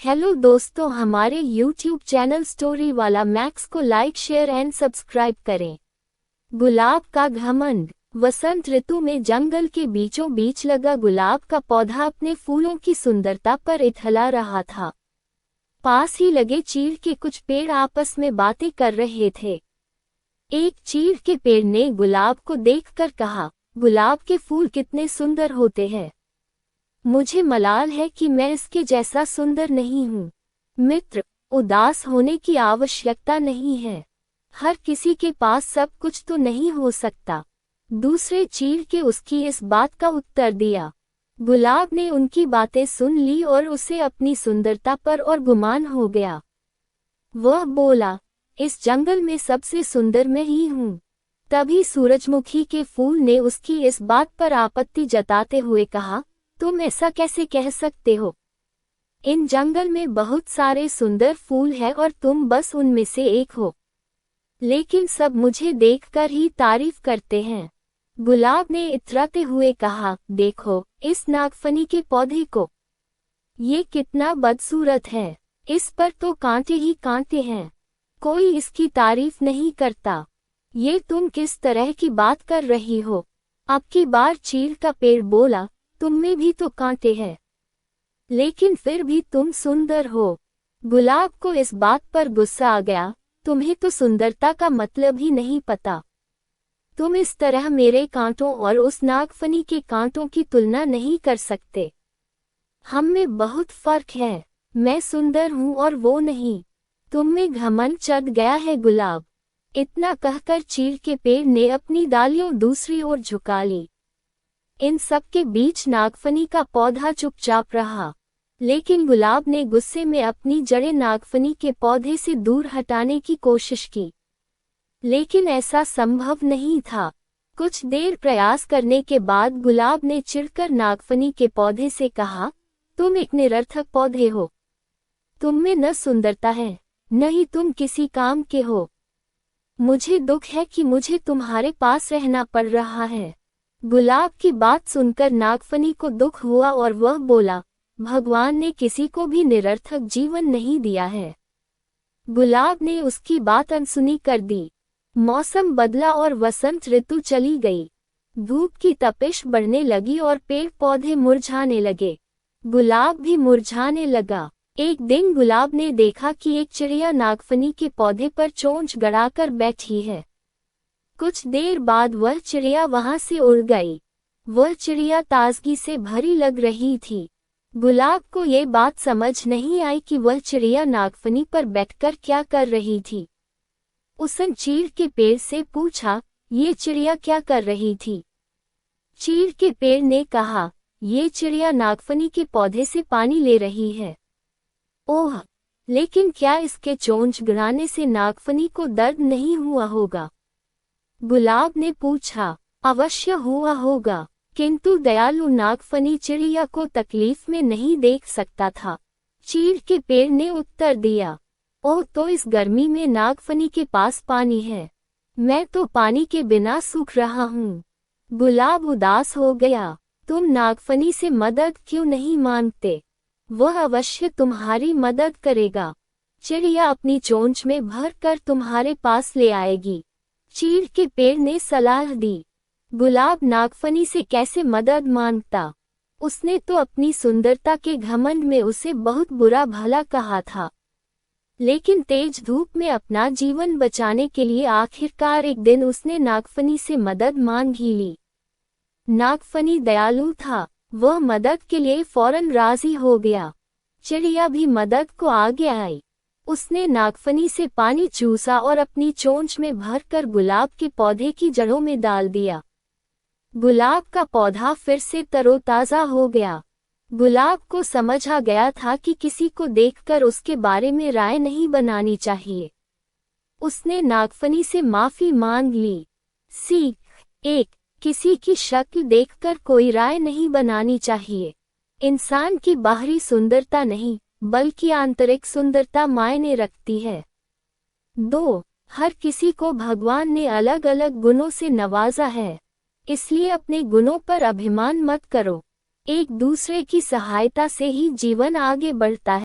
Hello दोस्तों, हमारे YouTube channel story वाला मैक्स को लाइक, शेयर एंड सब्सक्राइब करें। गुलाब का घमंड। वसंत ऋतु में जंगल के बीचों बीच लगा गुलाब का पौधा अपने फूलों की सुंदरता पर इठला रहा था। पास ही लगे चीड़ के कुछ पेड़ आपस में बातें कर रहे थे। एक चीड़ के पेड़ ने गुलाब को देखकर कहा, गुलाब के फूल कितने सुंदर होते हैं। मुझे मलाल है कि मैं इसके जैसा सुंदर नहीं हूँ। मित्र, उदास होने की आवश्यकता नहीं है। हर किसी के पास सब कुछ तो नहीं हो सकता। दूसरे चीड़ के उसकी इस बात का उत्तर दिया। गुलाब ने उनकी बातें सुन ली और उसे अपनी सुंदरता पर और गुमान हो गया। वह बोला, इस जंगल में सबसे सुंदर मैं ही हूँ। तभी सूरजमुखी के फूल ने उसकी इस बात पर आपत्ति जताते हुए कहा, तुम ऐसा कैसे कह सकते हो? इन जंगल में बहुत सारे सुंदर फूल हैं और तुम बस उनमें से एक हो। लेकिन सब मुझे देखकर ही तारीफ करते हैं। गुलाब ने इतराते हुए कहा, देखो इस नागफनी के पौधे को। ये कितना बदसूरत है। इस पर तो कांटे ही कांटे हैं। कोई इसकी तारीफ नहीं करता। ये तुम किस तरह की बात कर रही हो? अब की बार चीड़ का पेड़ बोला, तुम में भी तो कांटे हैं, लेकिन फिर भी तुम सुंदर हो। गुलाब को इस बात पर गुस्सा आ गया, तुम्हें तो सुंदरता का मतलब ही नहीं पता। तुम इस तरह मेरे कांटों और उस नागफनी के कांटों की तुलना नहीं कर सकते। हम में बहुत फर्क है। मैं सुंदर हूँ और वो नहीं। तुम में घमंड चढ़ गया है गुलाब। इतना कहकर चीड़ के पेड़ ने अपनी डालियों दूसरी ओर झुका ली। इन सब के बीच नागफनी का पौधा चुपचाप रहा, लेकिन गुलाब ने गुस्से में अपनी जड़ें नागफनी के पौधे से दूर हटाने की कोशिश की। लेकिन ऐसा संभव नहीं था। कुछ देर प्रयास करने के बाद गुलाब ने चिढ़कर नागफनी के पौधे से कहा, तुम एक निरर्थक पौधे हो। तुम में न सुंदरता है, न ही तुम किसी काम के हो। मुझे दुख है कि मुझे तुम्हारे पास रहना पड़ रहा है। गुलाब की बात सुनकर नागफनी को दुख हुआ और वह बोला, भगवान ने किसी को भी निरर्थक जीवन नहीं दिया है। गुलाब ने उसकी बात अनसुनी कर दी। मौसम बदला और वसंत ऋतु चली गई। धूप की तपिश बढ़ने लगी और पेड़ पौधे मुरझाने लगे। गुलाब भी मुरझाने लगा। एक दिन गुलाब ने देखा कि एक चिड़िया नागफनी के पौधे पर चोंच गड़ाकर बैठी है। कुछ देर बाद वह चिड़िया वहां से उड़ गई। वह चिड़िया ताजगी से भरी लग रही थी। गुलाब को ये बात समझ नहीं आई कि वह चिड़िया नागफनी पर बैठकर क्या कर रही थी। उसने चीड़ के पेड़ से पूछा, ये चिड़िया क्या कर रही थी? चीड़ के पेड़ ने कहा, ये चिड़िया नागफनी के पौधे से पानी ले रही है। ओह, लेकिन क्या इसके चोंच गड़ाने से नागफनी को दर्द नहीं हुआ होगा? गुलाब ने पूछा, अवश्य हुआ होगा, किंतु दयालु नागफनी चिड़िया को तकलीफ में नहीं देख सकता था। चीड़ के पेड़ ने उत्तर दिया, ओह, तो इस गर्मी में नागफनी के पास पानी है। मैं तो पानी के बिना सूख रहा हूँ। गुलाब उदास हो गया। तुम नागफनी से मदद क्यों नहीं मांगते? वह अवश्य तुम्हारी मदद करेगा। चिड़िया अपनी चोंच में भर कर तुम्हारे पास ले आएगी। चीड़ के पेड़ ने सलाह दी। गुलाब नागफनी से कैसे मदद मांगता? उसने तो अपनी सुंदरता के घमंड में उसे बहुत बुरा भला कहा था। लेकिन तेज धूप में अपना जीवन बचाने के लिए आखिरकार एक दिन उसने नागफनी से मदद मांग ही ली। नागफनी दयालु था। वह मदद के लिए फौरन राजी हो गया। चिड़िया भी मदद को आगे आई। उसने नागफनी से पानी चूसा और अपनी चोंच में भरकर गुलाब के पौधे की जड़ों में डाल दिया। गुलाब का पौधा फिर से तरोताजा हो गया। गुलाब को समझ आ गया था कि किसी को देखकर उसके बारे में राय नहीं बनानी चाहिए। उसने नागफनी से माफी मांग ली। सीख 1, किसी की शक्ल देखकर कोई राय नहीं बनानी चाहिए। इंसान की बाहरी सुंदरता नहीं, बल्कि आंतरिक सुंदरता मायने रखती है। 2, हर किसी को भगवान ने अलग अलग गुणों से नवाजा है, इसलिए अपने गुणों पर अभिमान मत करो। एक दूसरे की सहायता से ही जीवन आगे बढ़ता है।